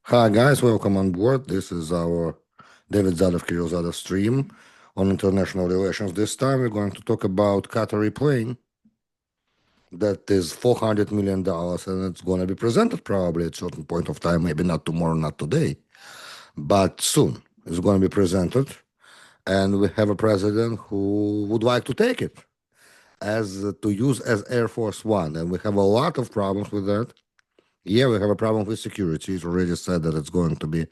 Hi guys, welcome on board. This is our David Zadov, Kirill Zadov stream on international relations. This time we're going to talk about Qatari plane that is $400 million and it's going to be presented probably at a certain point of time, maybe not tomorrow, not today, but soon. It's going to be presented, and we have a president who would like to take it as to use as Air Force One, and we have a lot of problems with that. Yeah, we have a problem with security. It's already said that it's going to be.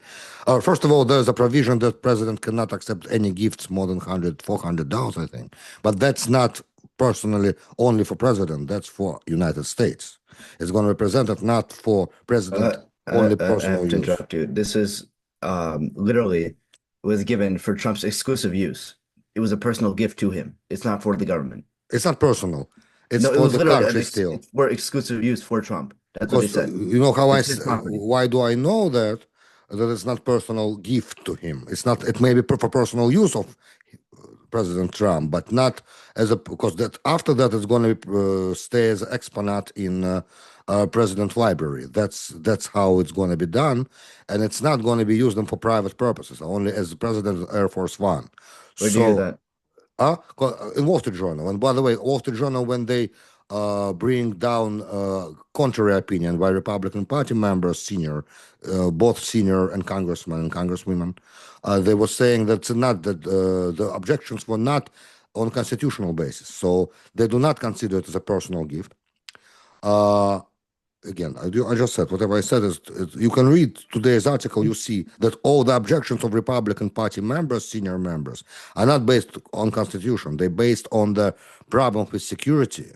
First of all, there's a provision that president cannot accept any gifts more than $400, I think. But that's not personally only for president. That's for United States. It's going to be presented not for president only I personal have to use. interrupt you. This is literally was given for Trump's exclusive use. It was a personal gift to him. It's not for the government. It's not personal. It's No, it for was the literally country still. it's for exclusive use for Trump. That's what they Because said. you know how It's his property. why do I know that it's not personal gift to him. It's not. It may be for personal use of President Trump, but not as a, because that after that it's going to stay as exponent in President Library. That's how it's going to be done, and it's not going to be used for private purposes, only as President Air Force One. Where'd you hear So that? in Wall Street Journal. And by the way, Wall Street Journal, when they bring down contrary opinion by Republican Party members, both senior and congressmen and congresswomen, they were saying that not that the objections were not on constitutional basis. So they do not consider it as a personal gift. Uh, Again, I just said whatever I said is you can read today's article. You see that all the objections of Republican Party members, senior members, are not based on Constitution. They're based on the problem with security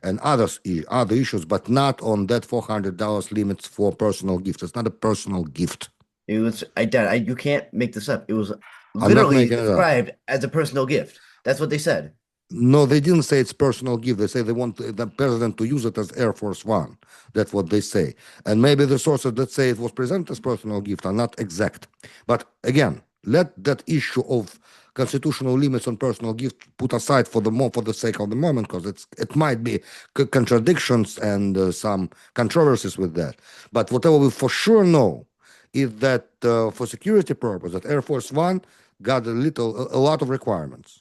and other issues, but not on that $400 limits for personal gifts. It's not a personal gift. It was you can't make this up. It was I'm not literally making it up. described as a personal gift. That's what they said. No, they didn't say it's personal gift. They say they want the president to use it as Air Force One. That's what they say. And maybe the sources that say it was presented as personal gift are not exact. But again, let that issue of constitutional limits on personal gift put aside for the sake of the moment, because it might be contradictions and some controversies with that. But whatever we for sure know is that for security purpose, that Air Force One got a lot of requirements.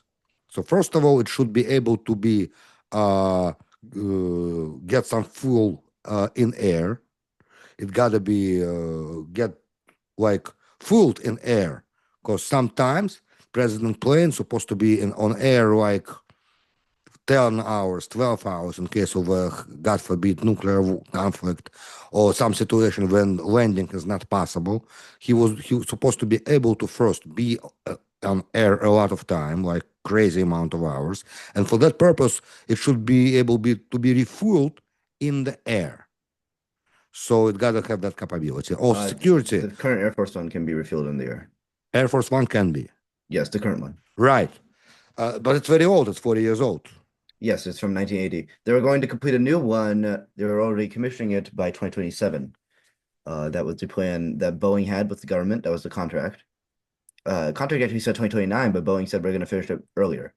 So first of all, it should be able to be get some fuel in air. It gotta be get like fueled in air, because sometimes president plane supposed to be on air like 10 hours, 12 hours in case of a, God forbid, nuclear conflict or some situation when landing is not possible. He was supposed to be able to first be on air a lot of time, like crazy amount of hours. And for that purpose, it should be able to be refueled in the air. So it got to have that capability. Also, security, The current Air Force One can be refueled in the air. Air Force One can be. Yes, the current one. Right. But it's very old. It's 40 years old. Yes, it's from 1980. They were going to complete a new one. They were already commissioning it by 2027. That was the plan that Boeing had with the government. That was the contract. Contract actually said 2029, but Boeing said we're going to finish it earlier.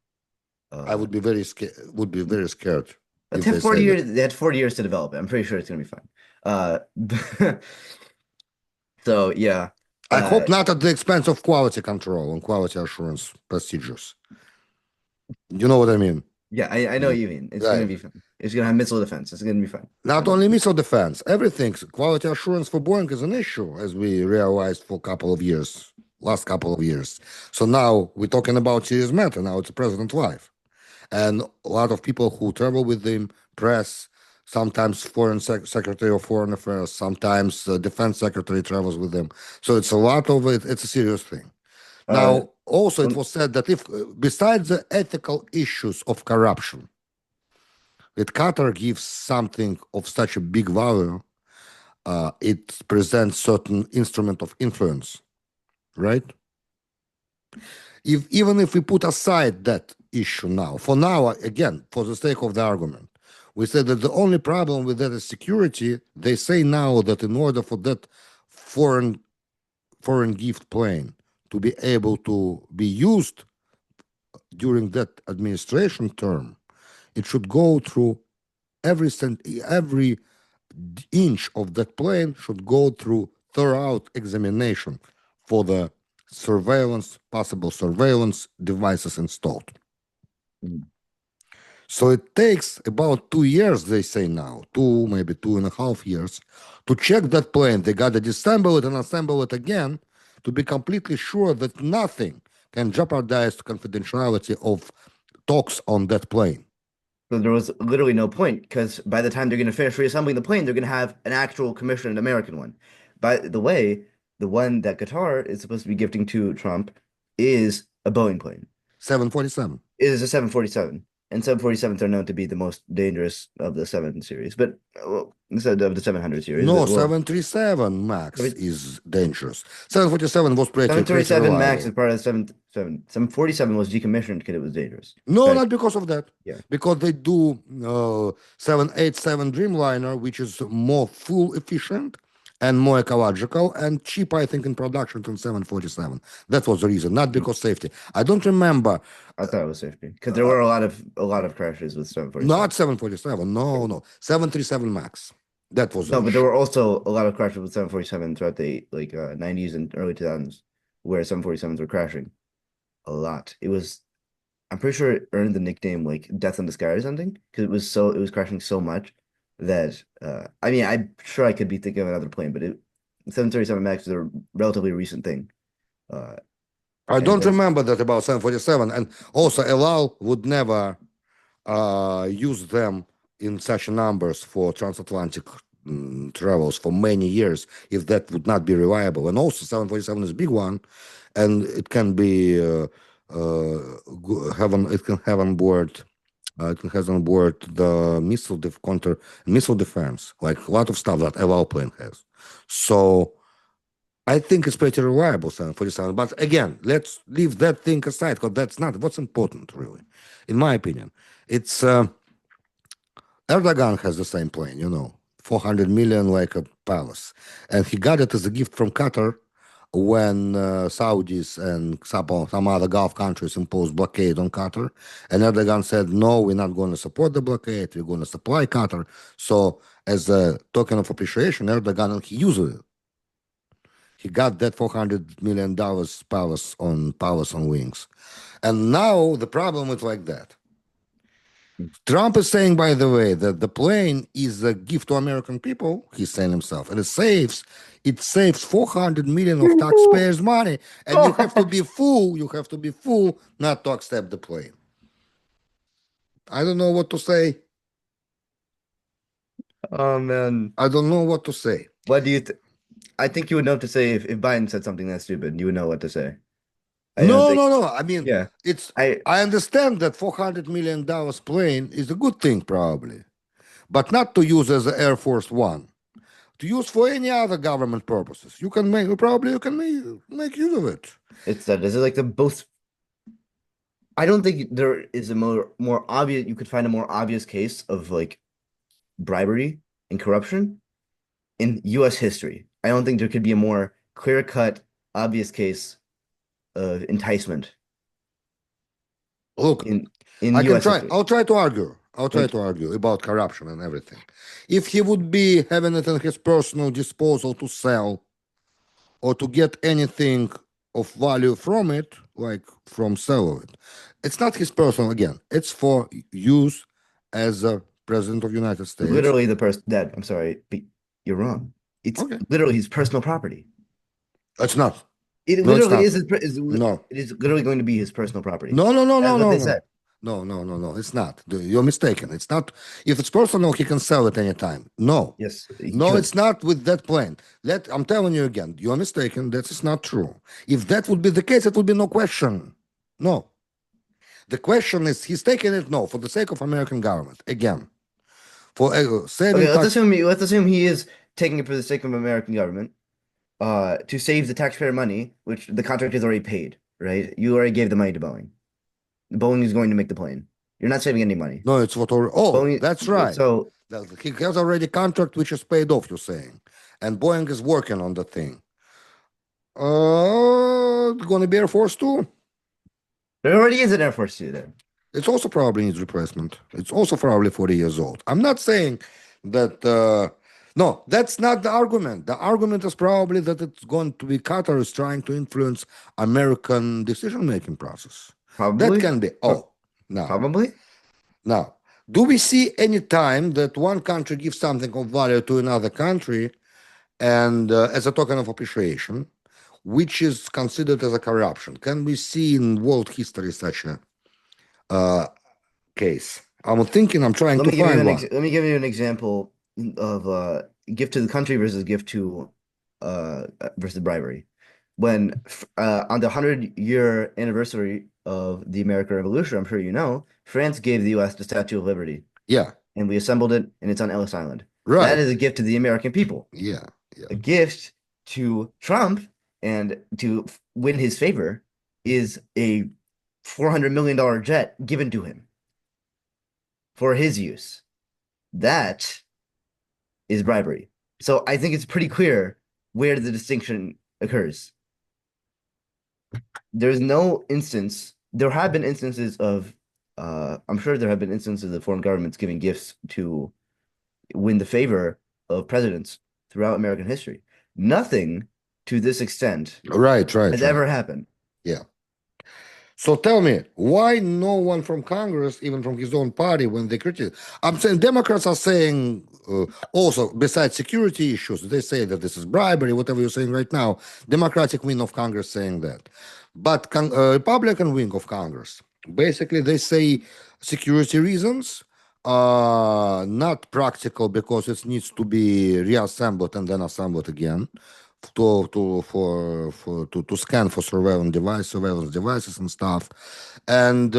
I would be very scared. Would be very scared if They they had 40 say years. that. They had 40 years to develop it. I'm pretty sure it's going to be fine. So yeah. I Uh, hope not at the expense of quality control and quality assurance procedures. You know what I mean? yeah, I know what you mean. It's going to Right. be fine. It's going to have missile defense. It's going to be fine. Not only missile defense, everything. Quality assurance for Boeing is an issue, as we realized for a couple of years, last couple of years. So now we're talking about serious matter. Now it's President life. And a lot of people who travel with him, press, sometimes secretary of foreign affairs, sometimes defense secretary travels with them. So it's a lot of it. It's a serious thing. Uh, Now, also, it um, was said that if, besides the ethical issues of corruption, that Qatar gives something of such a big value, it presents certain instrument of influence, right? Even if we put aside that issue now, for now, again, for the sake of the argument, we said that the only problem with that is security. They say now that in order for that foreign foreign gift plane to be able to be used during that administration term, it should go through every inch of that plane should go through thorough examination for the possible surveillance devices installed. Mhm. So it takes about 2 years, they say now, maybe 2.5 years, to check that plane. They got to disassemble it and assemble it again to be completely sure that nothing can jeopardize the confidentiality of talks on that plane. So there was literally no point because by the time they're going to finish reassembling the plane, they're going to have an actual commissioned American one. By the way, the one that Qatar is supposed to be gifting to Trump is a Boeing plane. 747. It is a 747, and 747s are known to be the most dangerous of the 7 series, but well, instead of the 700 series. No, But, well, 737 MAX I mean, is dangerous. 747 was pretty 737 Max is reliable. part of the 747 was decommissioned because it was dangerous. No, But not because of that. yeah, Because they do 787 Dreamliner, which is more fuel efficient and more ecological and cheaper, I think, in production than 747. That was the reason, not because safety. I don't remember. I thought it was safety because there were a lot of crashes with 747. Not 747. No. 737 MAX. That was the No, but there issue. were also a lot of crashes with 747 throughout the 90s and early 2000s where 747s were crashing a lot. I'm pretty sure it earned the nickname like Death in the Sky or something because it was crashing so much that I mean I'm sure I could be thinking of another plane, but 737 Max is a relatively recent thing. Uh, I and don't remember that about 747. And also, Elal would never use them in such numbers for transatlantic travels for many years if that would not be reliable. And also, 747 is a big one, and it can be it can have on board. It can have on board the counter missile defense, like a lot of stuff that Elal plane has. So I think it's pretty reliable, 747. But again, let's leave that thing aside because that's not what's important, really, in my opinion. It's Erdogan has the same plane, 400 million like a palace. And he got it as a gift from Qatar when Saudis and some other Gulf countries imposed blockade on Qatar. And Erdogan said, no, we're not going to support the blockade. We're going to supply Qatar. So as a token of appreciation, Erdogan, he used it. He got that $400 million palace on wings. And now the problem is like that. Trump is saying, by the way, that the plane is a gift to American people, he's saying himself, and it saves 400 million of taxpayers' money, and you have to be fool not to accept the plane. I don't know what to say. Oh man, I don't know what to say. what do you? I think you would know what to say if Biden said something that stupid. You would know what to say. I don't think. No. I mean, Yeah, I I understand that $400 million plane is a good thing, probably, but not to use as an Air Force One. To use for any other government purposes. You can make make use of it. it's that this is like the both. I don't think there is a more obvious. You could find a more obvious case of like bribery and corruption in U.S. history. I don't think there could be a more clear-cut, obvious case of enticement Look, in I can U.S. try. history. I'll try to argue. I'll try Like, to argue about corruption and everything. If he would be having it at his personal disposal to sell or to get anything of value from it, like from sell it, it's not his personal. Again, it's for use as a president of the United States. literally the person that I'm sorry, but you're wrong. It's Okay. literally his personal property. It's not. It No, it's literally not. is No. it is literally going to be his personal property. No. That's what they said. No. It's not. You're mistaken. It's not. If it's personal, he can sell it anytime. No. Yes, he No, could. it's not with that plan. I'm telling you again, you're mistaken. That is not true. If that would be the case, it would be no question. No. The question is, he's taking it, no, for the sake of American government. Again, for saving Okay, tax. let's assume he is taking it for the sake of American government, to save the taxpayer money, which the contract is already paid, right? You already gave the money to Boeing. Boeing is going to make the plane. You're not saving any money. No, it's what. Boeing, That's right. So He has already contract which is paid off, you're saying. And Boeing is working on the thing. It's going to be Air Force too. there already is an Air Force Two then. It's also probably needs replacement. It's also probably 40 years old. I'm not saying that No, that's not the argument. The argument is probably that it's going to be Qatar is trying to influence American decision-making process. That Probably. can be. Oh, now, Probably. now, do we see any time that one country gives something of value to another country and as a token of appreciation, which is considered as a corruption? Can we see in world history such a uh, case? I'm thinking. I'm trying Let to me give you find an one. let me give you an example of gift to the country versus gift to versus bribery. When on the 100-year anniversary of the American Revolution, I'm sure you know, France gave the U.S. the Statue of Liberty, Yeah. and we assembled it, and it's on Ellis Island. That Right. is a gift to the American people. Yeah. Yeah. A gift to Trump and to win his favor is a $400 million jet given to him for his use. That is bribery. So I think it's pretty clear where the distinction occurs. There's no instance, there have been instances of, I'm sure there have been instances of foreign governments giving gifts to win the favor of presidents throughout American history. Nothing to this extent Right. has ever happened. Yeah. So tell me, why no one from Congress, even from his own party, when they criticize? I'm saying Democrats are saying also, besides security issues, they say that this is bribery, whatever you're saying right now. Democratic wing of Congress saying that. But Republican wing of Congress, basically they say security reasons, not practical because it needs to be reassembled and then assembled again to scan for surveillance devices and stuff, and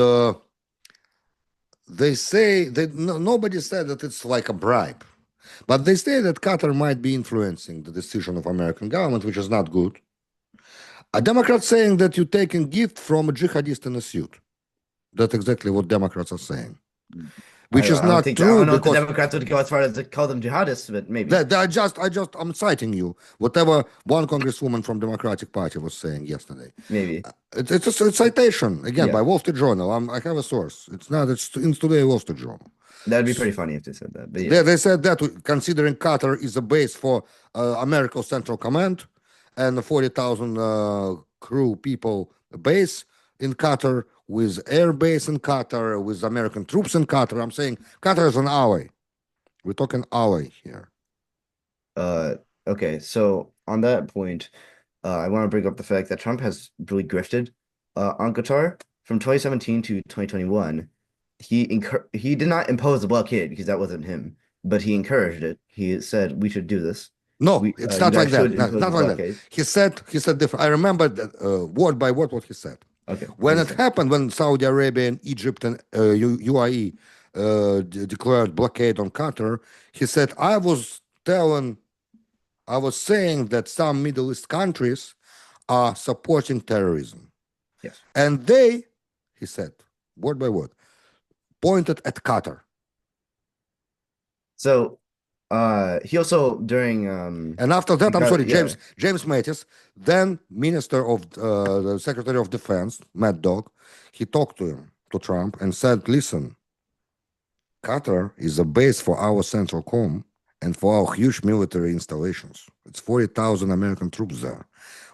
they say that nobody said that it's like a bribe, but they say that Qatar might be influencing the decision of American government, which is not good. A Democrat saying that you're taking gift from a jihadist in a suit. That's exactly what Democrats are saying, which is not I true don't know if the because Democrats would go as far as to call them jihadists, but maybe. I'm citing you. Whatever one congresswoman from Democratic Party was saying yesterday. Maybe. It's a citation again by Yeah. Wall Street Journal. I have a source. It's not. It's in today Wall Street Journal. That'd be pretty funny if they said that. But yeah. They said that considering Qatar is a base for America's Central Command and 40,000 crew people base in Qatar with air base in Qatar with American troops in Qatar. I'm saying Qatar is an ally. We're talking ally here. Okay, so on that point, I want to bring up the fact that Trump has really grifted on Qatar from 2017 to 2021. He did not impose the blockade because that wasn't him, but he encouraged it. He said we should do this. No, it's not like that. Not like that. blockade. He said different. I remember that, word by word what he said. Okay. When it happened, when Saudi Arabia and Egypt and UAE declared blockade on Qatar, he said, I was saying that some Middle East countries are supporting terrorism. Yes. And they, he said, word by word, pointed at Qatar. So he also during And after that, I'm sorry, yeah. James Mattis, then Minister of the Secretary of Defense, Mad Dog, he talked to Trump and said, listen, Qatar is a base for our Central Com and for our huge military installations. It's 40,000 American troops there.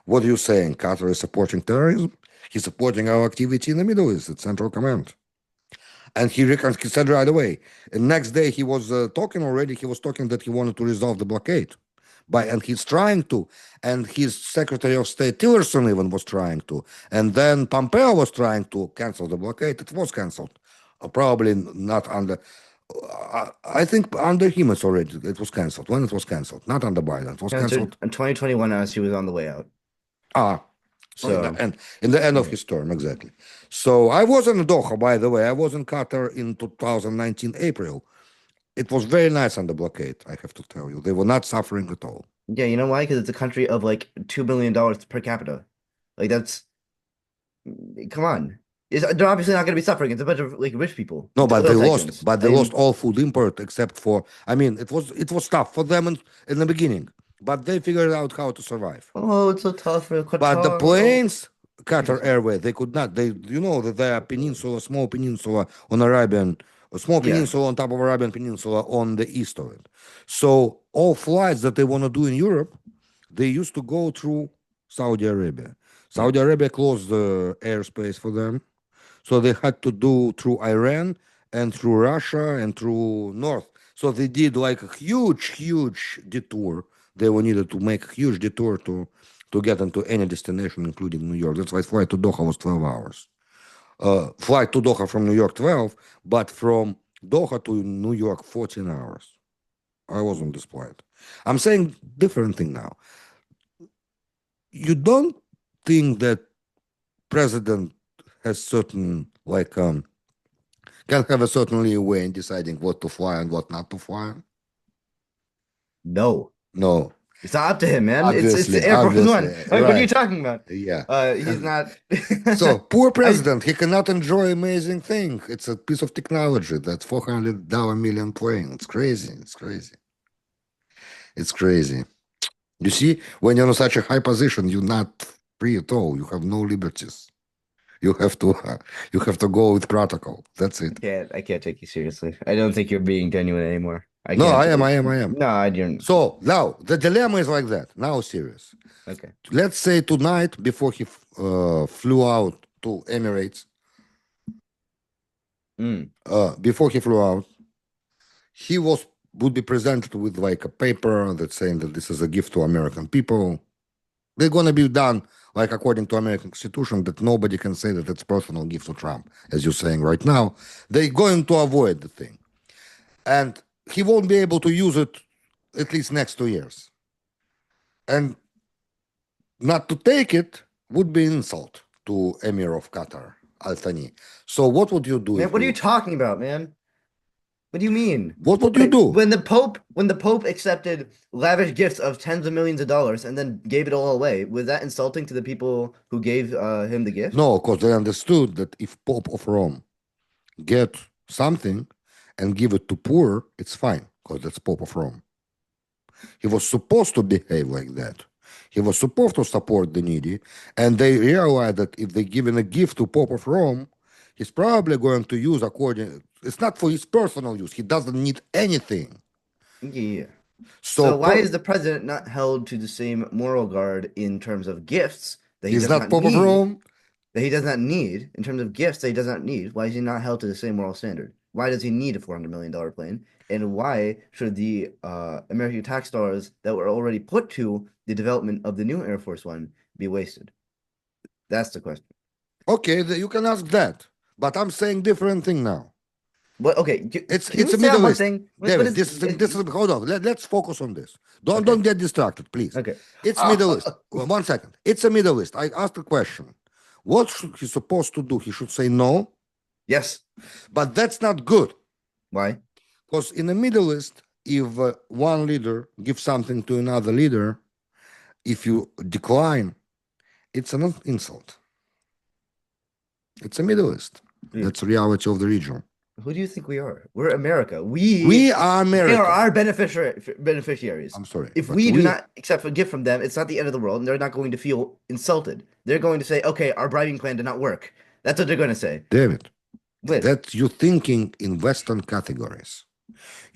What are you saying? Qatar is supporting terrorism? He's supporting our activity in the Middle East at Central Command. And he said right away. And next day he was talking already. He was talking that he wanted to resolve the blockade. And he's trying to. And his Secretary of State Tillerson even was trying to. And then Pompeo was trying to cancel the blockade. It was canceled. Probably not under. I think under him it was canceled. When it was canceled, not under Biden. It was canceled in 2021 as he was on the way out. So in the end of his term, exactly. So I was in Doha, by the way. I was in Qatar in 2019 April. It was very nice on the blockade, I have to tell you. They were not suffering at all. Yeah, you know why? Because it's a country of like $2 billion per capita. Like that's, come on. They're obviously not going to be suffering. It's a bunch of like rich people. No, but they tycoons. lost all food import except for. I mean, it was tough for them in the beginning, but they figured out how to survive. Oh, it's so tough for Qatar. But the planes, Qatar Airways, they could not. They that they are peninsula, small peninsula on Arabian a small Yeah. peninsula on top of Arabian Peninsula on the east of it. So all flights that they want to do in Europe, they used to go through Saudi Arabia. Yeah. Saudi Arabia closed the airspace for them, so they had to do through Iran and through Russia and through North. So they did like a huge detour. They were needed to make a huge detour to get into any destination, including New York. That's why flight to Doha was 12 hours. Flight to Doha from New York 12, but from Doha to New York 14 hours. I was on this flight. I'm saying different thing now. You don't think that president has certain can have a certain leeway in deciding what to fly and what not to fly? No. No, It's not up to him, man. It's obviously, the Air Force One. obviously, Like, what are you right. talking about? Yeah. He's not. So poor I president, he cannot enjoy amazing thing. It's a piece of technology. That's $400 million plane. It's crazy. It's crazy. It's crazy. You see, when you're in such a high position, you're not free at all. You have no liberties. You have to, you have to go with protocol. That's it. can't take you seriously. I don't think you're being genuine anymore. I No, can't. I am. No, I didn't. So now the dilemma is like that. Now serious. Okay. Let's say tonight before he flew out to Emirates, Mm. before he flew out, he would be presented with like a paper that's saying that this is a gift to American people. They're gonna be done like according to American Constitution that nobody can say that it's personal gift to Trump, as you're saying right now. They're going to avoid the thing, and he won't be able to use it at least next 2 years. And not to take it would be insult to Emir of Qatar, Al Thani. So what would you do Man, if what are you you? talking about, man? What do you mean? What would you Like, do? when the Pope accepted lavish gifts of tens of millions of dollars and then gave it all away, was that insulting to the people who gave him the gift? No, because they understood that if Pope of Rome get something and give it to poor, it's fine because that's Pope of Rome. He was supposed to behave like that. He was supposed to support the needy, and they realized that if they give a gift to Pope of Rome, he's probably going to use according. It's not for his personal use. He doesn't need anything. Yeah. So So why is the president not held to the same moral guard in terms of gifts that he he's does not not Pope of need, Rome. in terms of gifts that he does not need? Why is he not held to the same moral standard? Why does he need a $400 million plane? And why should the American tax dollars that were already put to the development of the new Air Force One be wasted? That's the question. Okay, you can ask that, but I'm saying different thing now. What? Okay, can It's we a stay on Middle one East, thing? What David. is? This is hold on. Let's focus on this. Okay. Don't get distracted, please. Okay. It's Middle East. Well, 1 second. It's a Middle East. I asked a question. What should he supposed to do? He should say no, Yes. but that's not good Why? because in the Middle East, if one leader gives something to another leader, if you decline, it's an insult. It's a Middle East. Dude, That's the reality of the region. who do you think we are? We're America. We are They are America. our beneficiaries. I'm sorry, If but we do not accept a gift from them, it's not the end of the world, and they're not going to feel insulted. They're going to say, "Okay, our bribing plan did not work." That's what they're going to say. David, Liz, that you're thinking in Western categories.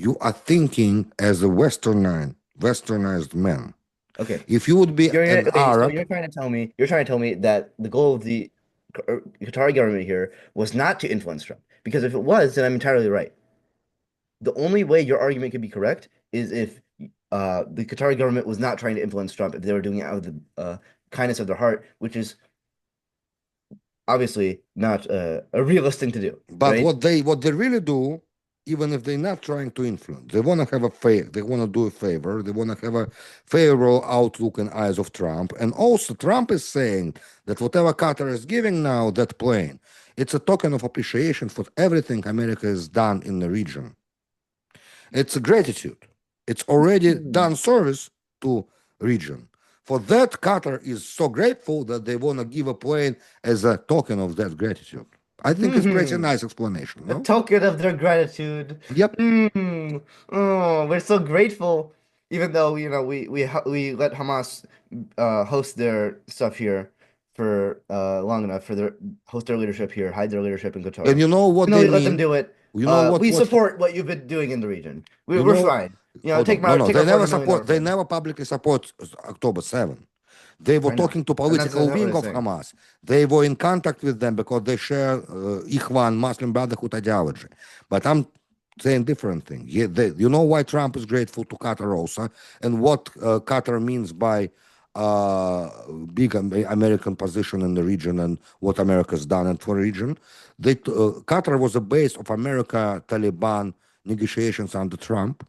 You are thinking as a westernized man. okay. If you would be an So Arab, you're trying to tell me that the goal of the Qatari government here was not to influence Trump. Because if it was, then I'm entirely right. The only way your argument could be correct is if the Qatari government was not trying to influence Trump, if they were doing it out of the kindness of their heart, which is obviously not a realistic thing to do, but right? what they really do, even if they're not trying to influence, they want to have a favor. They want to do a favor. They want to have a favorable outlook in eyes of Trump. And also, Trump is saying that whatever Qatar is giving now, that plane, it's a token of appreciation for everything America has done in the region. It's a gratitude. It's already done service to region. For that, Qatar is so grateful that they want to give a plane as a token of that gratitude. I think it's pretty nice explanation, A no? token of their gratitude. Yep. Oh, we're so grateful, even though we let Hamas host their stuff here for long enough for their host their leadership here, hide their leadership in Qatar. And you know what Even though they we let them mean? do it, You know what? We support what you've been doing in the region. You We're know, fine. hold Take on. No, no, take they our never $400 million support. They fund. never publicly support October 7. They were Why not? talking to And that's political not what wing they're of saying. Hamas. They were in contact with them because they share Ikhwan, Muslim Brotherhood ideology. But I'm saying different thing. You know why Trump is grateful to Qatar also, and what Qatar means by big American position in the region and what America's done in for region. Qatar was the base of America-Taliban negotiations under Trump,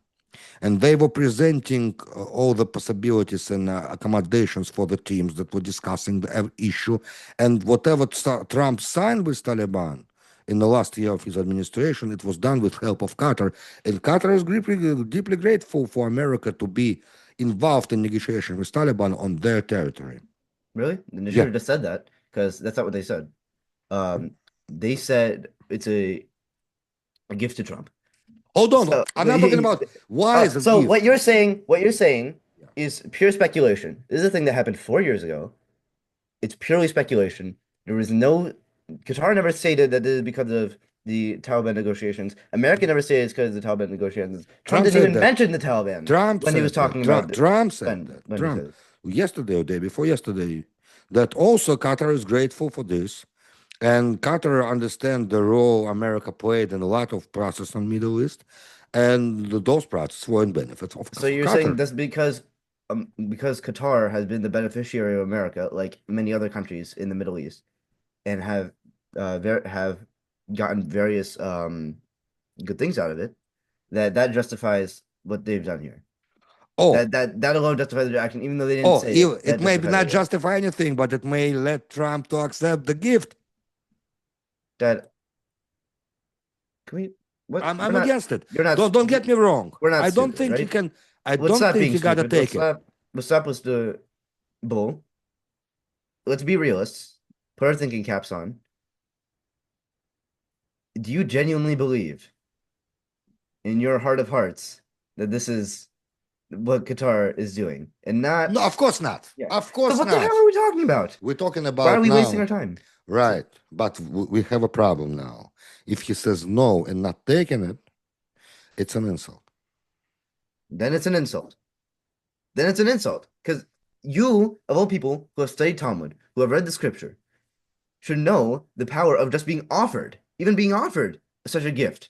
and they were presenting all the possibilities and accommodations for the teams that were discussing the issue. And whatever Trump signed with Taliban in the last year of his administration, it was done with help of Qatar. And Qatar is deeply grateful for America to be involved in negotiation with Taliban on their territory. Really? Then they should Yeah. have just said that, because that's not what they said. They said it's a gift to Trump. Hold on. So, I'm not talking about why is it so gift. what you're saying Yeah. is pure speculation. This is a thing that happened 4 years ago. It's purely speculation. There was no Qatar never stated that this is because of the Taliban negotiations. America never stated it's because of the Taliban negotiations. Trump didn't said even that. mention the Taliban Trump when he was said that. talking about Trump said that. when he Trump said it. yesterday or day before yesterday that also Qatar is grateful for this, and Qatar understand the role America played in a lot of process in Middle East, and those processes were in benefit of So you're saying Qatar. that's because Qatar has been the beneficiary of America, like many other countries in the Middle East, and have gotten various good things out of it, that justifies what they've done here. Oh, That alone justifies their action, even though they didn't say it. it may be not justify anything, but it may let Trump to accept the gift. That can we? What? I'm We're not. against it. You're not. Don't get me wrong. We're not I don't stupid, think he right? can. I Let's don't stop think being he gotta stupid. take it. Let's stop with the bull. Let's be realists. Put our thinking caps on. Do you genuinely believe in your heart of hearts that this is what Qatar is doing and not? No, of course not. Yeah. Of course So what not. the hell are we talking about? We're talking Why about are we now. wasting our time? Right, but we have a problem now. If he says no and not taking it, it's an insult. Then it's an insult. Then it's an insult. Because you, of all people who have studied Talmud, who have read the scripture, should know the power of just being offered, even being offered such a gift.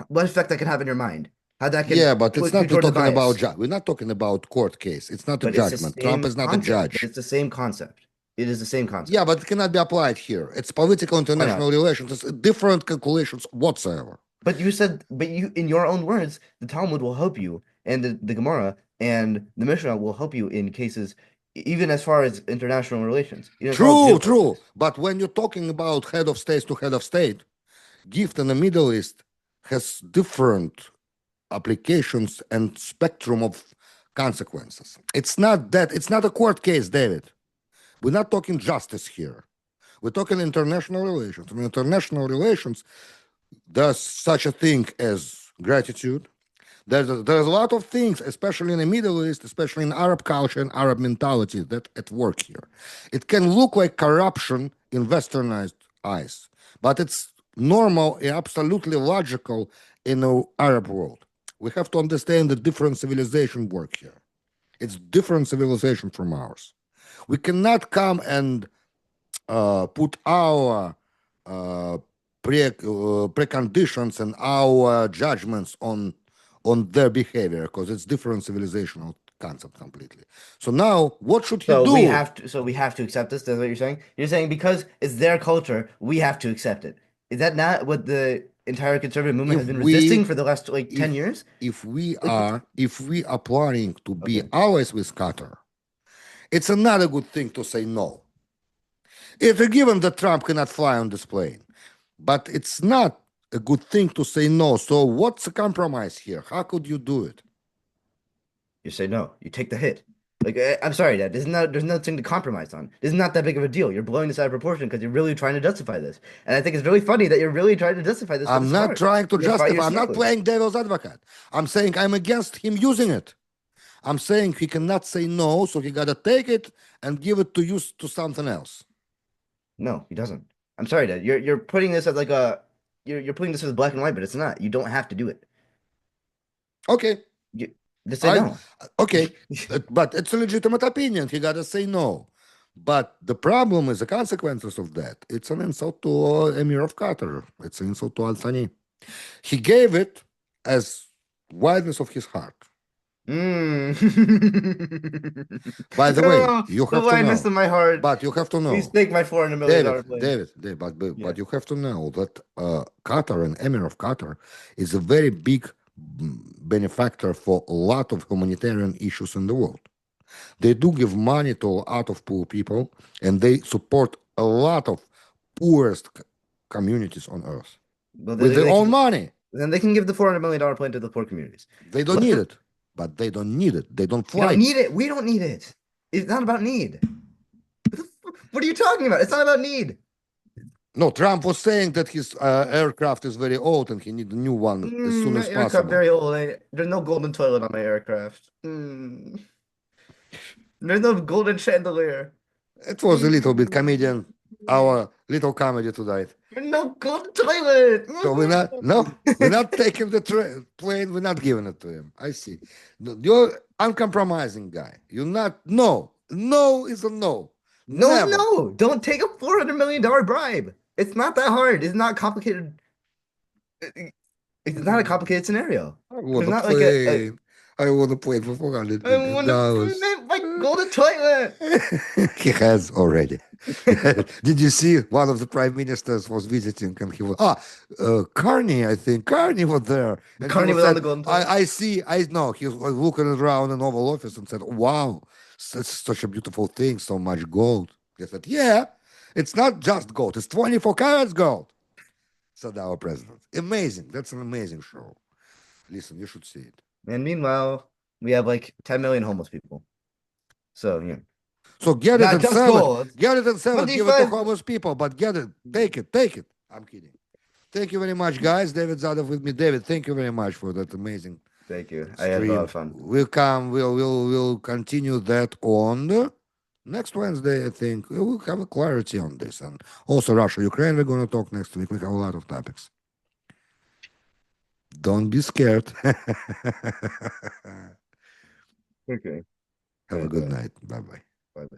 What effect that can have in your mind. How that can Yeah, but it's put you not. We're towards talking about bias. we're not talking about court case. It's not a But it's the judgment. Trump same is not a concept. judge. But it's the same concept. It is the same concept. Yeah, but it cannot be applied here. It's political international relations. It's different calculations whatsoever. But you, in your own words, the Talmud will help you, and the Gemara and the Mishnah will help you in cases, even as far as international relations. True. But when you're talking about head of states to head of state, gift in the Middle East has different applications and spectrum of consequences. It's not a court case, David. We're not talking justice here. We're talking international relations. In international relations, there's such a thing as gratitude. There's a lot of things, especially in the Middle East, especially in Arab culture and Arab mentality, that at work here. It can look like corruption in westernized eyes, but it's normal and absolutely logical in the Arab world. We have to understand the different civilization work here. It's different civilization from ours. We cannot come and put our preconditions and our judgments on their behavior because it's different civilizational concept completely. So now, what should he do? We have to accept this. That's what you're saying. You're saying because it's their culture, we have to accept it. Is that not what the entire conservative movement has been resisting for the last 10 years? If we are planning to be always with Qatar, it's another good thing to say no. It's a given that Trump cannot fly on this plane, but it's not a good thing to say no. So what's the compromise here? How could you do it? You say no. You take the hit. Like, I'm sorry, Dad. There's nothing to compromise on. This is not that big of a deal. You're blowing this out of proportion because you're really trying to justify this. And I think it's really funny that you're really trying to justify this. I'm not trying to justify. I'm not playing devil's advocate. I'm saying I'm against him using it. I'm saying he cannot say no, so he got to take it and give it to use to something else. No, he doesn't. I'm sorry, Dad. You're putting this as like a you're putting this as black and white, but it's not. You don't have to do it. Okay, You just say I no. okay, but it's a legitimate opinion. He gotta say no. But the problem is the consequences of that. It's an insult to Emir of Qatar. It's an insult to Al Thani. He gave it as wideness of his heart. Mm. By the way, Oh, you the have to lightness know. of my heart. But you have to Please know, take my $400 million plane. David, Yeah. but you have to know that Qatar and Emir of Qatar is a very big benefactor for a lot of humanitarian issues in the world. They do give money to a lot of poor people, and they support a lot of poorest communities on earth Well, with their own money. then they can give the $400 million plane to the poor communities. They don't Let need them- it, but they don't need it. They don't You don't fly. need it. We don't need it. It's not about need. What are you talking about? It's not about need. No, Trump was saying that his aircraft is very old and he needs a new one as soon My as aircraft possible. very old. There's no golden toilet on my aircraft. There's no golden chandelier. It was a little bit comedian, our little comedy tonight. There's no golden toilet. So we're not taking the plane. We're not giving it to him. I see. You're uncompromising guy. You're not. No, no is a no. No, Never. no, don't take a $400 million bribe. It's not that hard. It's not complicated. It's not a complicated scenario. I There's want to not like play. I want to play for $400 I want to my golden toilet. He has already. Did you see one of the prime ministers was visiting and he was Carney, I think Carney was there. And he Carney was on the golden toilet. I see, I know. He was looking around an Oval Office and said, "Wow, such a beautiful thing, so much gold." He said, "Yeah, it's not just gold; it's 24 carats gold." Said our president. Amazing. That's an amazing show. Listen, you should see it. And meanwhile, we have like 10 million homeless people. So yeah. So get it Not and just sell gold. it. Get it and sell it. Give it to 25 homeless people, but get it. Take it. Take it. I'm kidding. Thank you very much, guys. David Zadov with me. David, thank you very much for that amazing Thank you. I stream. had a lot of fun. We'll continue that on next Wednesday, I think. We'll have a clarity on this. And also Russia, Ukraine, we're gonna talk next week. We have a lot of topics. Don't be scared. Okay. Have a good night. Bye bye.